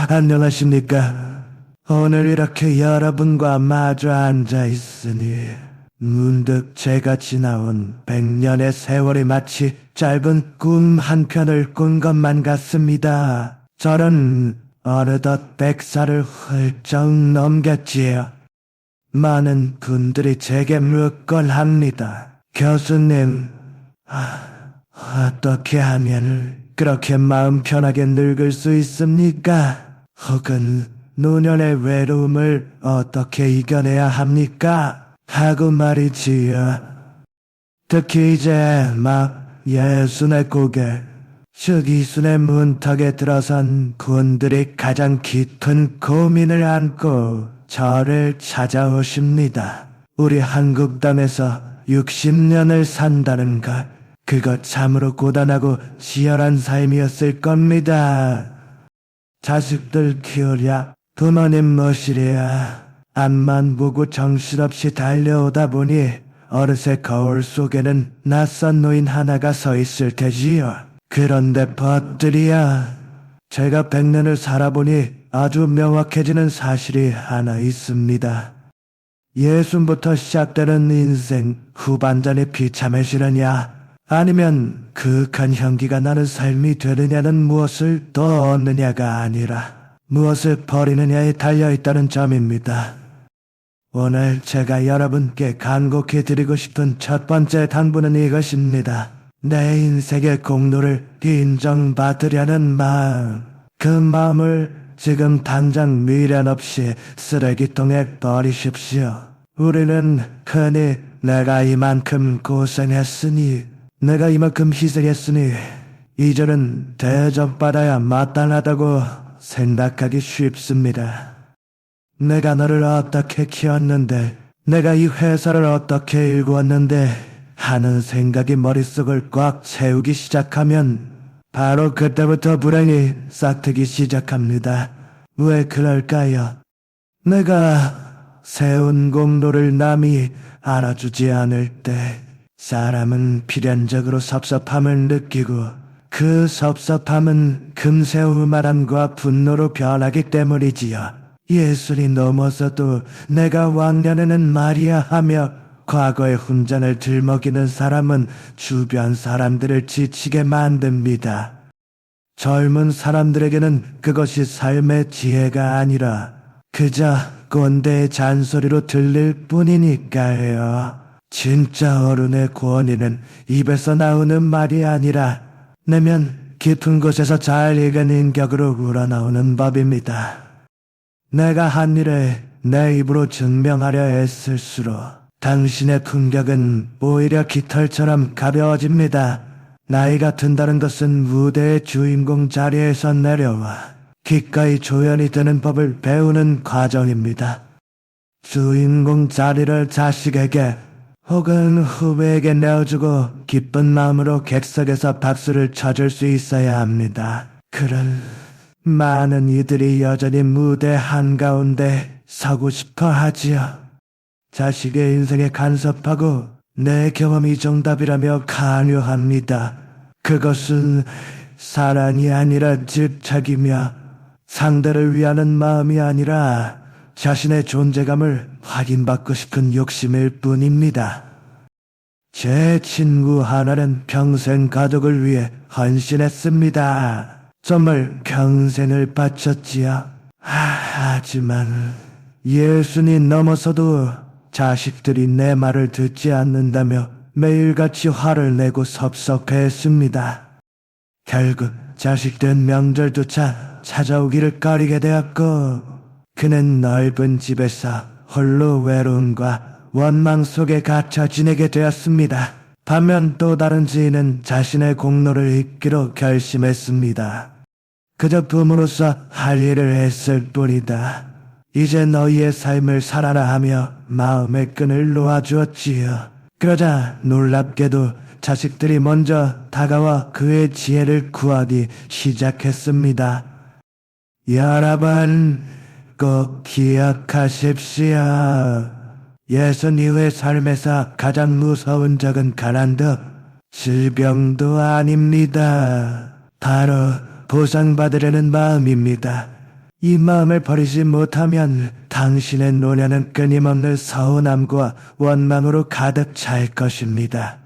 안녕하십니까. 오늘 이렇게 여러분과 마주 앉아 있으니 문득 제가 지나온 100년의 세월이 마치 짧은 꿈 한 편을 꾼 것만 같습니다. 저는 어느덧 100살을 훌쩍 넘겼지요. 많은 분들이 제게 묻곤 합니다. 교수님, 어떻게 하면 그렇게 마음 편하게 늙을 수 있습니까? 혹은 노년의 외로움을 어떻게 이겨내야 합니까? 하고 말이지요. 특히 이제 막 60의 고개, 즉 20의 문턱에 들어선 군들이 가장 깊은 고민을 안고 저를 찾아오십니다. 우리 한국 땅에서 60년을 산다는 것, 그거 참으로 고단하고 치열한 삶이었을 겁니다. 자식들 키우랴, 부모님 모시랴, 앞만 보고 정신없이 달려오다 보니 어느새 거울 속에는 낯선 노인 하나가 서 있을 테지요. 그런데 벗들이야, 제가 100년을 살아보니 아주 명확해지는 사실이 하나 있습니다. 예순부터 시작되는 인생 후반전이 비참해지느냐, 아니면 그윽한 향기가 나는 삶이 되느냐는 무엇을 더 얻느냐가 아니라 무엇을 버리느냐에 달려있다는 점입니다. 오늘 제가 여러분께 간곡히 드리고 싶은 첫 번째 당부는 이것입니다. 내 인생의 공로를 인정받으려는 마음, 그 마음을 지금 당장 미련 없이 쓰레기통에 버리십시오. 우리는 흔히 내가 이만큼 고생했으니, 내가 이만큼 희생했으니 이제는 대접받아야 마땅하다고 생각하기 쉽습니다. 내가 너를 어떻게 키웠는데, 내가 이 회사를 어떻게 일구었는데 하는 생각이 머릿속을 꽉 채우기 시작하면 바로 그때부터 불행이 싹트기 시작합니다. 왜 그럴까요? 내가 세운 공로를 남이 알아주지 않을 때 사람은 필연적으로 섭섭함을 느끼고, 그 섭섭함은 금세 우물함과 분노로 변하기 때문이지요. 예술이 넘어서도 내가 왕년에는 말이야 하며 과거의 훈장을 들먹이는 사람은 주변 사람들을 지치게 만듭니다. 젊은 사람들에게는 그것이 삶의 지혜가 아니라 그저 꼰대의 잔소리로 들릴 뿐이니까요. 진짜 어른의 권위는 입에서 나오는 말이 아니라 내면 깊은 곳에서 잘 익은 인격으로 우러나오는 법입니다. 내가 한 일을 내 입으로 증명하려 애쓸수록 당신의 품격은 오히려 깃털처럼 가벼워집니다. 나이가 든다는 것은 무대의 주인공 자리에서 내려와 기꺼이 조연이 되는 법을 배우는 과정입니다. 주인공 자리를 자식에게 혹은 후배에게 내어주고 기쁜 마음으로 객석에서 박수를 쳐줄 수 있어야 합니다. 그런 많은 이들이 여전히 무대 한가운데 서고 싶어 하지요. 자식의 인생에 간섭하고 내 경험이 정답이라며 강요합니다. 그것은 사랑이 아니라 집착이며 상대를 위하는 마음이 아니라 자신의 존재감을 확인받고 싶은 욕심일 뿐입니다. 제 친구 하나는 평생 가족을 위해 헌신했습니다. 정말 평생을 바쳤지요. 하지만 예순이 넘어서도 자식들이 내 말을 듣지 않는다며 매일같이 화를 내고 섭섭해했습니다. 결국 자식들 명절조차 찾아오기를 꺼리게 되었고, 그는 넓은 집에서 홀로 외로움과 원망 속에 갇혀 지내게 되었습니다. 반면 또 다른 지인은 자신의 공로를 잇기로 결심했습니다. 그저 부모로서 할 일을 했을 뿐이다. 이제 너희의 삶을 살아라 하며 마음의 끈을 놓아주었지요. 그러자 놀랍게도 자식들이 먼저 다가와 그의 지혜를 구하기 시작했습니다. 여러분, 꼭 기억하십시오. 예순 이후의 삶에서 가장 무서운 적은 가난도 질병도 아닙니다. 바로 보상받으려는 마음입니다. 이 마음을 버리지 못하면 당신의 노년은 끊임없는 서운함과 원망으로 가득 찰 것입니다.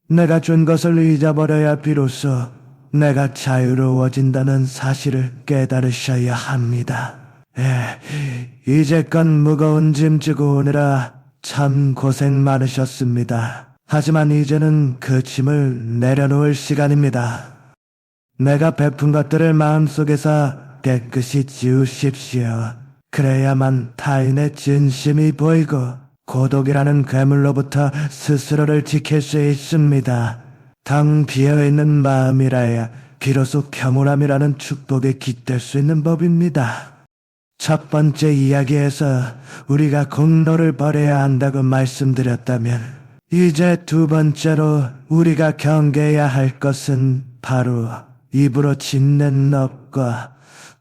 내가 준 것을 잊어버려야 비로소 내가 자유로워진다는 사실을 깨달으셔야 합니다. 이제껏 무거운 짐 지고 오느라 참 고생 많으셨습니다. 하지만 이제는 그 짐을 내려놓을 시간입니다. 내가 베푼 것들을 마음속에서 깨끗이 지우십시오. 그래야만 타인의 진심이 보이고 고독이라는 괴물로부터 스스로를 지킬 수 있습니다. 텅 비어있는 마음이라야 비로소 겸손함이라는 축복에 깃들 수 있는 법입니다. 첫 번째 이야기에서 우리가 공로를 버려야 한다고 말씀드렸다면 이제 두 번째로 우리가 경계해야 할 것은 바로 입으로 짓는 업과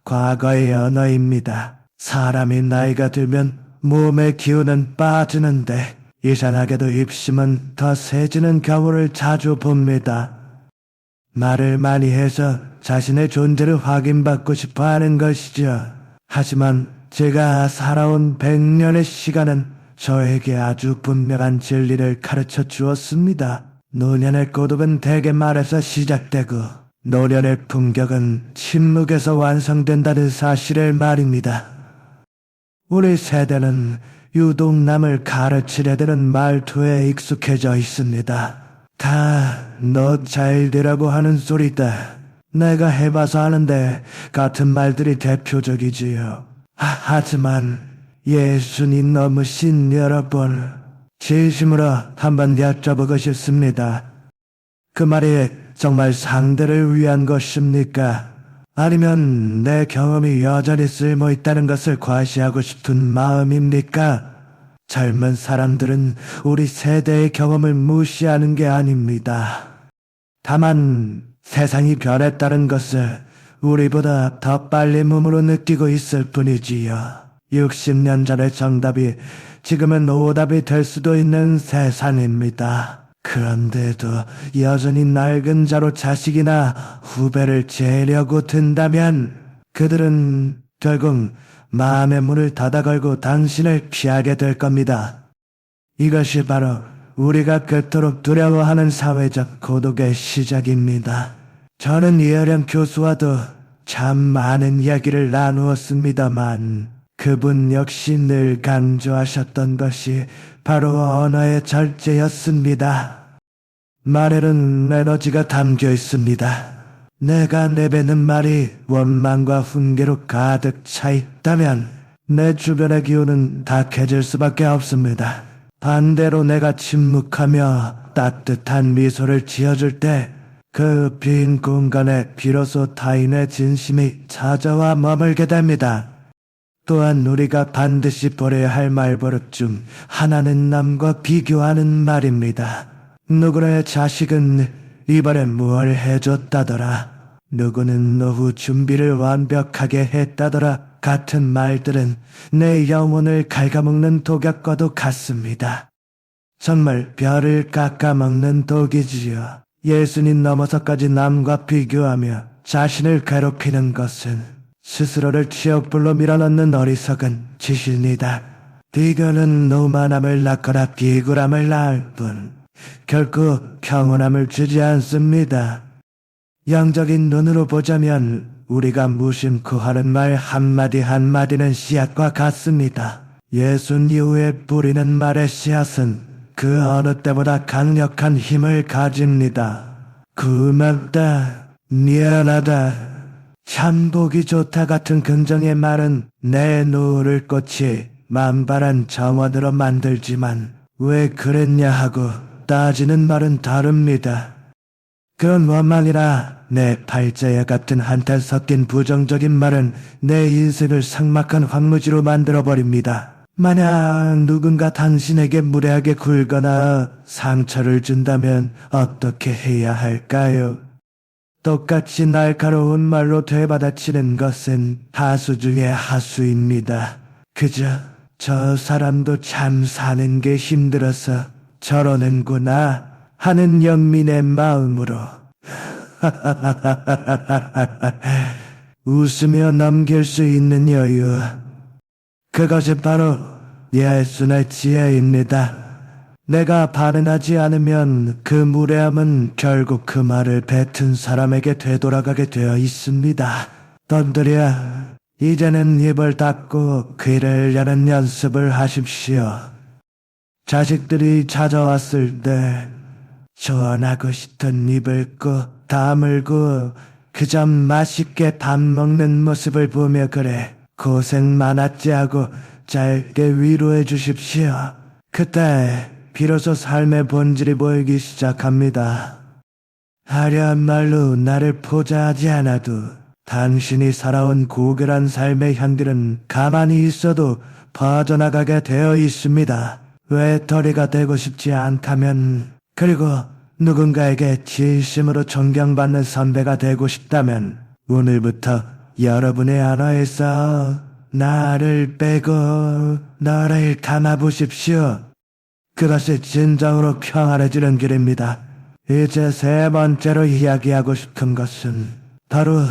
과거의 언어입니다. 사람이 나이가 들면 몸의 기운은 빠지는데 이상하게도 입심은 더 세지는 경우를 자주 봅니다. 말을 많이 해서 자신의 존재를 확인받고 싶어 하는 것이죠. 하지만 제가 살아온 100년의 시간은 저에게 아주 분명한 진리를 가르쳐 주었습니다. 노년의 고독은 대개 말에서 시작되고 노년의 품격은 침묵에서 완성된다는 사실을 말입니다. 우리 세대는 유독 남을 가르치려 드는 말투에 익숙해져 있습니다. 다 너 잘 되라고 하는 소리다. 내가 해봐서 아는데 같은 말들이 대표적이지요. 하지만 예수님 넘으신 여러분, 진심으로 한번 여쭤보고 싶습니다. 그 말이 정말 상대를 위한 것입니까? 아니면 내 경험이 여전히 쓸모있다는 것을 과시하고 싶은 마음입니까? 젊은 사람들은 우리 세대의 경험을 무시하는 게 아닙니다. 다만 세상이 변했다는 것을 우리보다 더 빨리 몸으로 느끼고 있을 뿐이지요. 60년 전의 정답이 지금은 오답이 될 수도 있는 세상입니다. 그런데도 여전히 낡은 자로 자식이나 후배를 재려고 든다면 그들은 결국 마음의 문을 닫아 걸고 당신을 피하게 될 겁니다. 이것이 바로 우리가 그토록 두려워하는 사회적 고독의 시작입니다. 저는 이혜령 교수와도 참 많은 이야기를 나누었습니다만 그분 역시 늘 강조하셨던 것이 바로 언어의 절제였습니다. 말에는 에너지가 담겨 있습니다. 내가 내뱉는 말이 원망과 훈계로 가득 차 있다면 내 주변의 기운은 탁해질 수밖에 없습니다. 반대로 내가 침묵하며 따뜻한 미소를 지어줄 때 그 빈 공간에 비로소 타인의 진심이 찾아와 머물게 됩니다. 또한 우리가 반드시 버려야 할 말버릇 중 하나는 남과 비교하는 말입니다. 누구의 자식은 이번에 뭘 해줬다더라. 누구는 노후 준비를 완벽하게 했다더라. 같은 말들은 내 영혼을 갉아먹는 독약과도 같습니다. 정말 벼를 깎아먹는 독이지요. 예수님 넘어서까지 남과 비교하며 자신을 괴롭히는 것은 스스로를 취업불로 밀어넣는 어리석은 짓입니다. 비교는 노만함을 낳거나 비굴함을 낳을 뿐 결코 평온함을 주지 않습니다. 영적인 눈으로 보자면 우리가 무심코 하는 말 한마디 한마디는 씨앗과 같습니다. 예순 이후에 뿌리는 말의 씨앗은 그 어느 때보다 강력한 힘을 가집니다. 고맙다, 미안하다, 참 보기 좋다 같은 긍정의 말은 내 노를 꽃이 만발한 정원으로 만들지만 왜 그랬냐 하고 따지는 말은 다릅니다. 그런 원망이나 내 팔자에 같은 한탄 섞인 부정적인 말은 내 인생을 삭막한 황무지로 만들어버립니다. 만약 누군가 당신에게 무례하게 굴거나 상처를 준다면 어떻게 해야 할까요? 똑같이 날카로운 말로 되받아치는 것은 하수 중의 하수입니다. 그저 저 사람도 참 사는 게 힘들어서 저러는구나 하는 연민의 마음으로 웃으며 넘길 수 있는 여유. 그것이 바로 예수의 지혜입니다. 내가 발언하지 않으면 그 무례함은 결국 그 말을 뱉은 사람에게 되돌아가게 되어 있습니다. 덤들여, 이제는 입을 닫고 귀를 여는 연습을 하십시오. 자식들이 찾아왔을 때 시원하고 짙은 입을 꾹 다물고 그저 맛있게 밥 먹는 모습을 보며 그래 고생 많았지 하고 짧게 위로해 주십시오. 그때 비로소 삶의 본질이 보이기 시작합니다. 화려한 말로 나를 포자하지 않아도 당신이 살아온 고결한 삶의 향기는 가만히 있어도 퍼져나가게 되어 있습니다. 외톨이가 되고 싶지 않다면, 그리고 누군가에게 진심으로 존경받는 선배가 되고 싶다면 오늘부터 여러분의 언어에서 나를 빼고 너를 담아보십시오. 그것이 진정으로 평안해지는 길입니다. 이제 세 번째로 이야기하고 싶은 것은 바로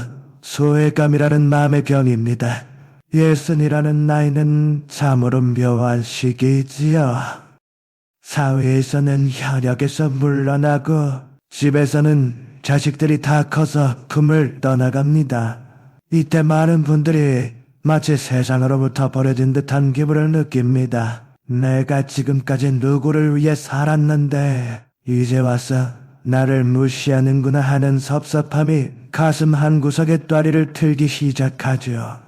소외감이라는 마음의 병입니다. 예순이라는 나이는 참으로 묘한 시기이지요. 사회에서는 현역에서 물러나고 집에서는 자식들이 다 커서 품을 떠나갑니다. 이때 많은 분들이 마치 세상으로부터 버려진 듯한 기분을 느낍니다. 내가 지금까지 누구를 위해 살았는데 이제 와서 나를 무시하는구나 하는 섭섭함이 가슴 한구석에 또리를 틀기 시작하죠.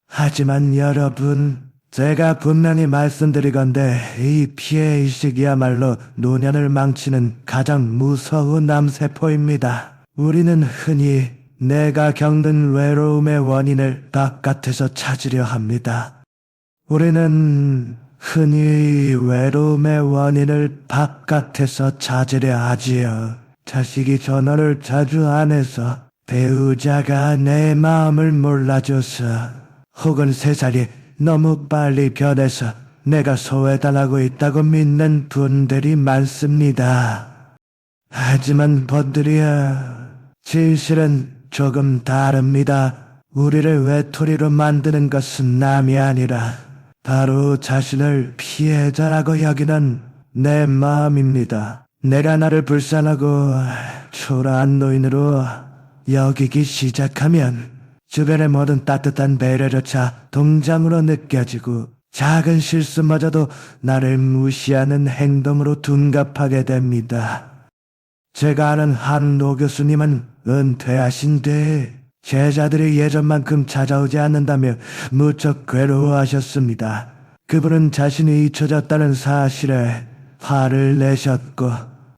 하지만 여러분, 제가 분명히 말씀드리건대 이 피해의식이야말로 노년을 망치는 가장 무서운 암세포입니다. 우리는 흔히 내가 겪는 외로움의 원인을 바깥에서 찾으려 합니다. 우리는 흔히 외로움의 원인을 바깥에서 찾으려 하지요. 자식이 전화를 자주 안 해서, 배우자가 내 마음을 몰라줘서, 혹은 세상이 너무 빨리 변해서 내가 소외당하고 있다고 믿는 분들이 많습니다. 하지만 번들이야, 진실은 조금 다릅니다. 우리를 외톨이로 만드는 것은 남이 아니라 바로 자신을 피해자라고 여기는 내 마음입니다. 내가 나를 불쌍하고 초라한 노인으로 여기기 시작하면 주변의 모든 따뜻한 배려조차 동정으로 느껴지고 작은 실수마저도 나를 무시하는 행동으로 둔갑하게 됩니다. 제가 아는 한 노 교수님은 은퇴하신 뒤 제자들이 예전만큼 찾아오지 않는다며 무척 괴로워하셨습니다. 그분은 자신이 잊혀졌다는 사실에 화를 내셨고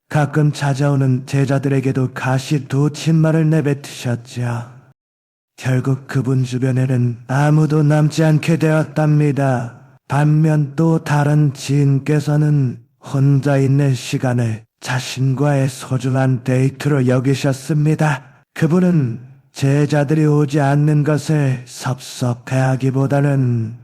가끔 찾아오는 제자들에게도 가시도친말을 내뱉으셨죠. 결국 그분 주변에는 아무도 남지 않게 되었답니다. 반면 또 다른 지인께서는 혼자 있는 시간을 자신과의 소중한 데이트로 여기셨습니다. 그분은 제자들이 오지 않는 것을 섭섭해하기보다는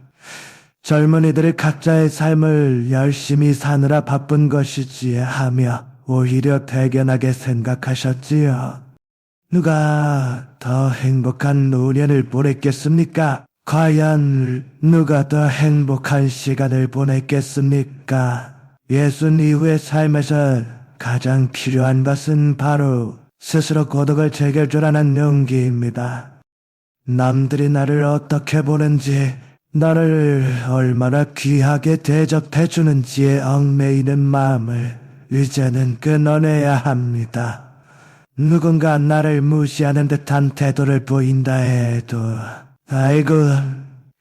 젊은이들이 각자의 삶을 열심히 사느라 바쁜 것이지 하며 오히려 대견하게 생각하셨지요. 누가 더 행복한 노년을 보냈겠습니까? 과연 누가 더 행복한 시간을 보냈겠습니까? 예순 이후의 삶에서 가장 필요한 것은 바로 스스로 고독을 즐길 줄 아는 용기입니다. 남들이 나를 어떻게 보는지, 나를 얼마나 귀하게 대접해주는지에 얽매이는 마음을 이제는 끊어내야 합니다. 누군가 나를 무시하는 듯한 태도를 보인다 해도 아이고,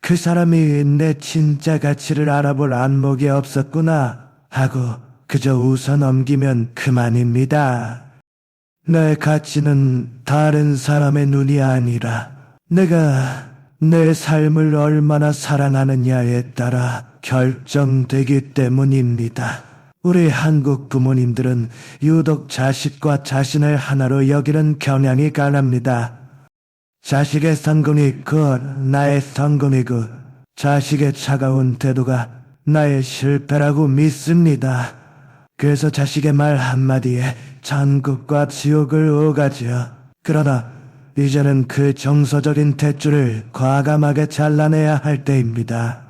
그 사람이 내 진짜 가치를 알아볼 안목이 없었구나 하고 그저 웃어 넘기면 그만입니다. 내 가치는 다른 사람의 눈이 아니라 내가 내 삶을 얼마나 사랑하느냐에 따라 결정되기 때문입니다. 우리 한국 부모님들은 유독 자식과 자신을 하나로 여기는 경향이 강합니다. 자식의 성공이 곧 나의 성공이고 자식의 차가운 태도가 나의 실패라고 믿습니다. 그래서 자식의 말 한마디에 천국과 지옥을 오가지요. 그러나 이제는 그 정서적인 탯줄을 과감하게 잘라내야 할 때입니다.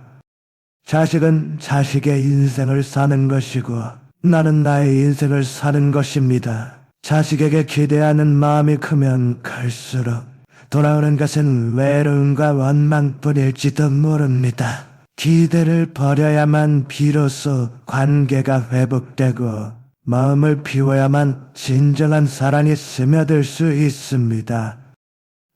자식은 자식의 인생을 사는 것이고 나는 나의 인생을 사는 것입니다. 자식에게 기대하는 마음이 크면 클수록 돌아오는 것은 외로움과 원망뿐일지도 모릅니다. 기대를 버려야만 비로소 관계가 회복되고 마음을 비워야만 진정한 사랑이 스며들 수 있습니다.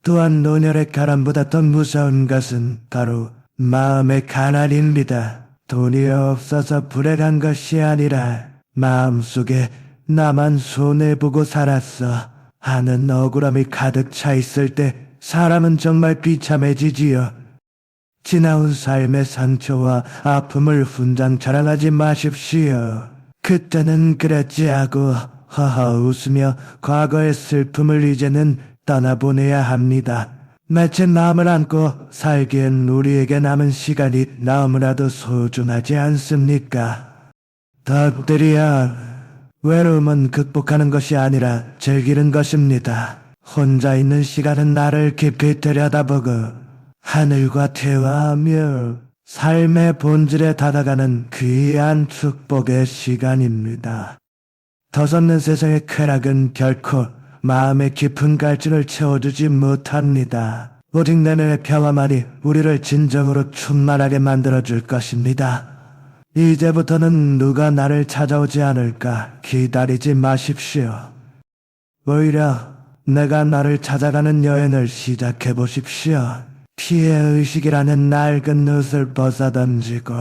또한 노년의 가난보다 더 무서운 것은 바로 마음의 가난입니다. 돈이 없어서 불행한 것이 아니라 마음속에 나만 손해보고 살았어 하는 억울함이 가득 차 있을 때 사람은 정말 비참해지지요. 지나온 삶의 상처와 아픔을 훈장 자랑하지 마십시오. 그때는 그랬지 하고 허허 웃으며 과거의 슬픔을 이제는 떠나보내야 합니다. 마치 마음을 안고 살기엔 우리에게 남은 시간이 너무나도 소중하지 않습니까? 덕들이여, 외로움은 극복하는 것이 아니라 즐기는 것입니다. 혼자 있는 시간은 나를 깊이 들여다보고 하늘과 대화하며 삶의 본질에 다가가는 귀한 축복의 시간입니다. 더없는 세상의 쾌락은 결코 마음의 깊은 갈증을 채워주지 못합니다. 오직 내면의 평화만이 우리를 진정으로 충만하게 만들어줄 것입니다. 이제부터는 누가 나를 찾아오지 않을까 기다리지 마십시오. 오히려 내가 나를 찾아가는 여행을 시작해 보십시오. 피해의식이라는 낡은 옷을 벗어던지고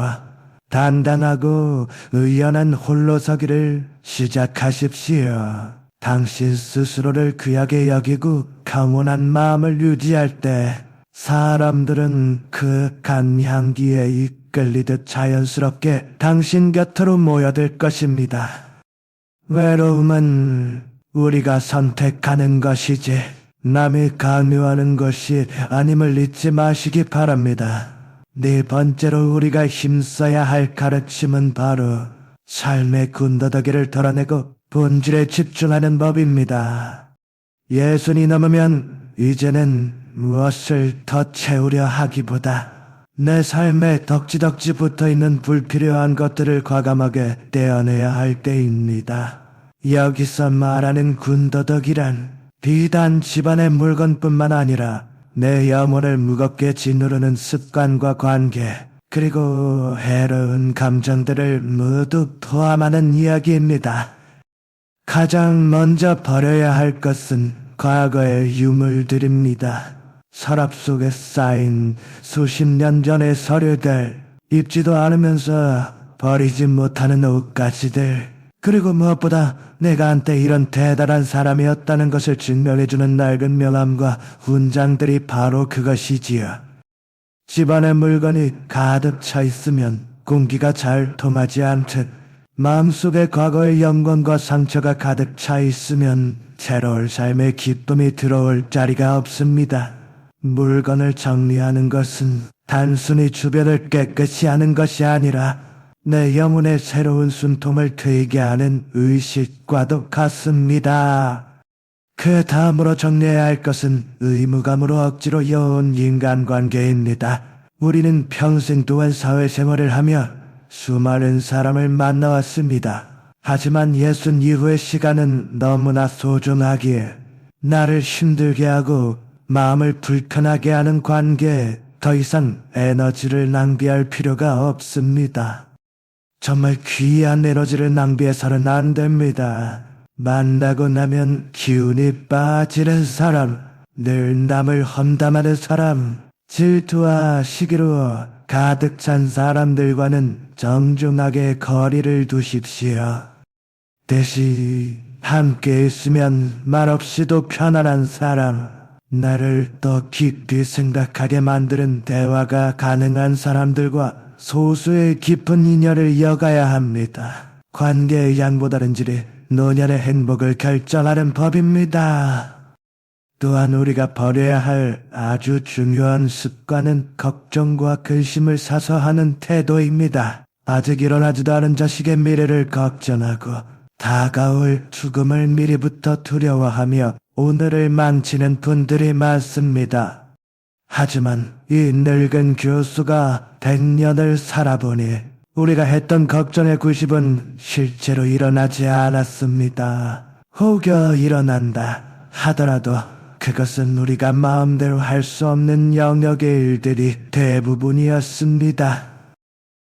단단하고 의연한 홀로서기를 시작하십시오. 당신 스스로를 귀하게 여기고 평온한 마음을 유지할 때 사람들은 그 간향기에 이끌리듯 자연스럽게 당신 곁으로 모여들 것입니다. 외로움은 우리가 선택하는 것이지 남이 강요하는 것이 아님을 잊지 마시기 바랍니다. 네 번째로 우리가 힘써야 할 가르침은 바로 삶의 군더더기를 덜어내고 본질에 집중하는 법입니다. 예순이 넘으면 이제는 무엇을 더 채우려 하기보다 내 삶에 덕지덕지 붙어있는 불필요한 것들을 과감하게 떼어내야 할 때입니다. 여기서 말하는 군더더기란 비단 집안의 물건뿐만 아니라 내 영혼을 무겁게 짓누르는 습관과 관계, 그리고 해로운 감정들을 모두 포함하는 이야기입니다. 가장 먼저 버려야 할 것은 과거의 유물들입니다. 서랍 속에 쌓인 수십 년 전의 서류들, 입지도 않으면서 버리지 못하는 옷가지들, 그리고 무엇보다 내가 한때 이런 대단한 사람이었다는 것을 증명해주는 낡은 명함과 훈장들이 바로 그것이지요. 집안의 물건이 가득 차 있으면 공기가 잘 통하지 않듯 마음속에 과거의 영광과 상처가 가득 차 있으면 새로운 삶의 기쁨이 들어올 자리가 없습니다. 물건을 정리하는 것은 단순히 주변을 깨끗이 하는 것이 아니라 내 영혼의 새로운 숨통을 트이게 하는 의식과도 같습니다. 그 다음으로 정리해야 할 것은 의무감으로 억지로 이어온 인간관계입니다. 우리는 평생 동안 사회생활을 하며 수많은 사람을 만나왔습니다. 하지만 예순 이후의 시간은 너무나 소중하기에 나를 힘들게 하고 마음을 불편하게 하는 관계에 더 이상 에너지를 낭비할 필요가 없습니다. 정말 귀한 에너지를 낭비해서는 안 됩니다. 만나고 나면 기운이 빠지는 사람, 늘 남을 험담하는 사람, 질투와 시기로 가득 찬 사람들과는 정중하게 거리를 두십시오. 대신 함께 있으면 말없이도 편안한 사람, 나를 더 깊이 생각하게 만드는 대화가 가능한 사람들과 소수의 깊은 인연을 이어가야 합니다. 관계의 양보다 른질이 노년의 행복을 결정하는 법입니다. 또한 우리가 버려야 할 아주 중요한 습관은 걱정과 근심을 사서 하는 태도입니다. 아직 일어나지도 않은 자식의 미래를 걱정하고 다가올 죽음을 미리부터 두려워하며 오늘을 망치는 분들이 많습니다. 하지만 이 늙은 교수가 100년을 살아보니 우리가 했던 걱정의 90은 실제로 일어나지 않았습니다. 혹여 일어난다 하더라도 그것은 우리가 마음대로 할 수 없는 영역의 일들이 대부분이었습니다.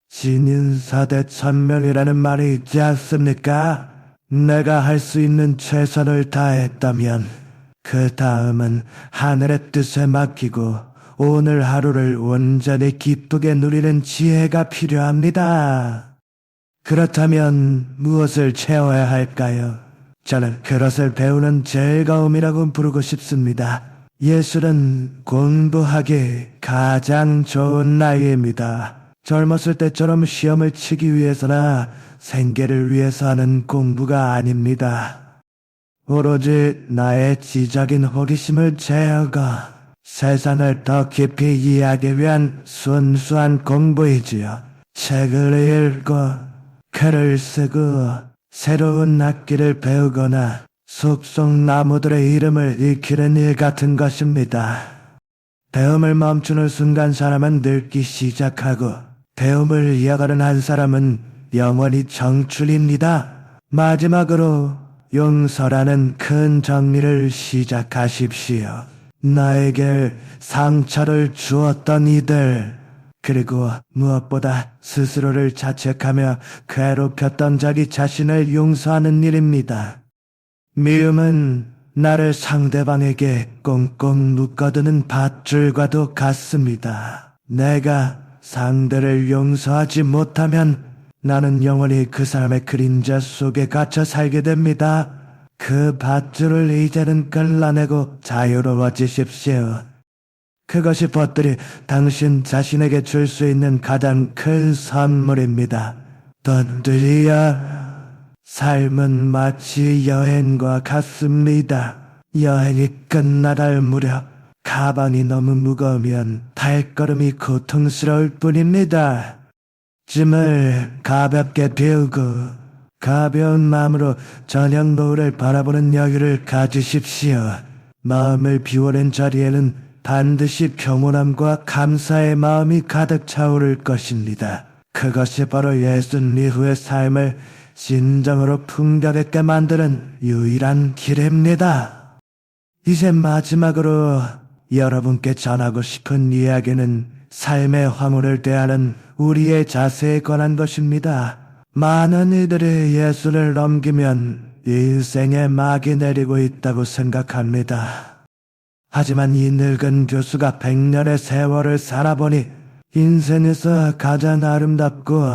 진인사대천명이라는 말이 있지 않습니까? 내가 할 수 있는 최선을 다했다면 그 다음은 하늘의 뜻에 맡기고 오늘 하루를 온전히 기쁘게 누리는 지혜가 필요합니다. 그렇다면 무엇을 채워야 할까요? 저는 그것을 배우는 즐거움이라고 부르고 싶습니다. 예술은 공부하기 가장 좋은 나이입니다. 젊었을 때처럼 시험을 치기 위해서나 생계를 위해서 하는 공부가 아닙니다. 오로지 나의 지적인 호기심을 제어고 세상을 더 깊이 이해하기 위한 순수한 공부이지요. 책을 읽고 글을 쓰고 새로운 악기를 배우거나 숲속 나무들의 이름을 익히는 일 같은 것입니다. 배움을 멈추는 순간 사람은 늙기 시작하고 배움을 이어가는 한 사람은 영원히 정출입니다. 마지막으로 용서라는 큰 정리를 시작하십시오. 나에게 상처를 주었던 이들, 그리고 무엇보다 스스로를 자책하며 괴롭혔던 자기 자신을 용서하는 일입니다. 미움은 나를 상대방에게 꽁꽁 묶어두는 밧줄과도 같습니다. 내가 상대를 용서하지 못하면 나는 영원히 그 사람의 그림자 속에 갇혀 살게 됩니다. 그 밧줄을 이제는 끌어내고 자유로워지십시오. 그것이 벗들이 당신 자신에게 줄 수 있는 가장 큰 선물입니다. 돈들이여, 삶은 마치 여행과 같습니다. 여행이 끝나갈 무렵 가방이 너무 무거우면 발걸음이 고통스러울 뿐입니다. 짐을 가볍게 비우고 가벼운 마음으로 저녁 노을을 바라보는 여유를 가지십시오. 마음을 비워낸 자리에는 반드시 평온함과 감사의 마음이 가득 차오를 것입니다. 그것이 바로 예순 이후의 삶을 진정으로 풍요롭게 만드는 유일한 길입니다. 이제 마지막으로 여러분께 전하고 싶은 이야기는 삶의 황홀을 대하는 우리의 자세에 관한 것입니다. 많은 이들이 예수를 넘기면 인생에 막이 내리고 있다고 생각합니다. 하지만 이 늙은 교수가 100년의 세월을 살아보니 인생에서 가장 아름답고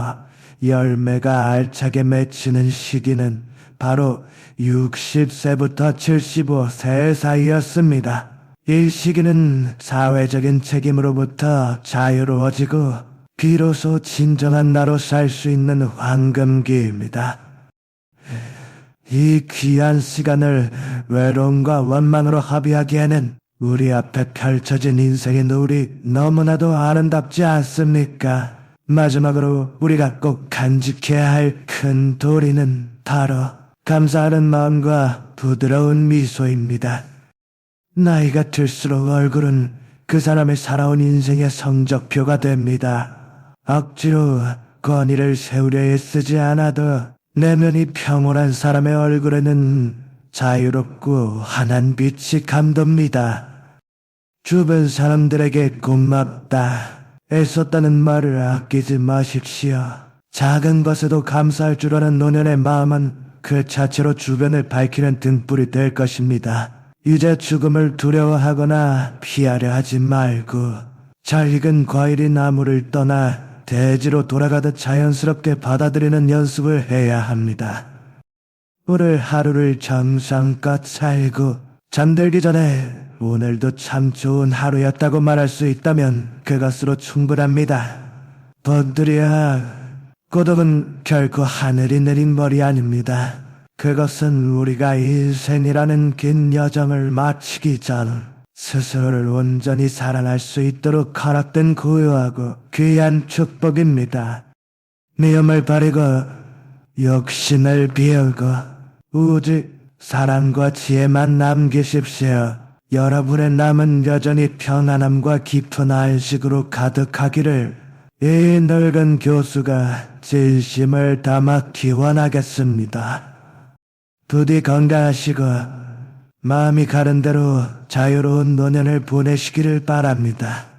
열매가 알차게 맺히는 시기는 바로 60세부터 75세 사이였습니다. 이 시기는 사회적인 책임으로부터 자유로워지고 비로소 진정한 나로 살 수 있는 황금기입니다. 이 귀한 시간을 외로움과 원망으로 허비하기에는 우리 앞에 펼쳐진 인생의 노을이 너무나도 아름답지 않습니까? 마지막으로 우리가 꼭 간직해야 할 큰 도리는 바로 감사하는 마음과 부드러운 미소입니다. 나이가 들수록 얼굴은 그 사람의 살아온 인생의 성적표가 됩니다. 억지로 권위를 세우려 애쓰지 않아도 내면이 평온한 사람의 얼굴에는 자유롭고 환한 빛이 감돕니다. 주변 사람들에게 고맙다, 애썼다는 말을 아끼지 마십시오. 작은 것에도 감사할 줄 아는 노년의 마음은 그 자체로 주변을 밝히는 등불이 될 것입니다. 이제 죽음을 두려워하거나 피하려 하지 말고 잘 익은 과일이 나무를 떠나 대지로 돌아가듯 자연스럽게 받아들이는 연습을 해야 합니다. 오늘 하루를 정성껏 살고 잠들기 전에 오늘도 참 좋은 하루였다고 말할 수 있다면 그것으로 충분합니다. 번들이야, 고독은 결코 하늘이 내린 벌이 아닙니다. 그것은 우리가 인생이라는 긴 여정을 마치기 전 스스로를 온전히 사랑할 수 있도록 허락된 고요하고 귀한 축복입니다. 미움을 버리고 육신을 비우고 오직 사랑과 지혜만 남기십시오. 여러분의 남은 여전히 평안함과 깊은 안식으로 가득하기를 이 늙은 교수가 진심을 담아 기원하겠습니다. 부디 건강하시고 마음이 가는 대로 자유로운 노년을 보내시기를 바랍니다.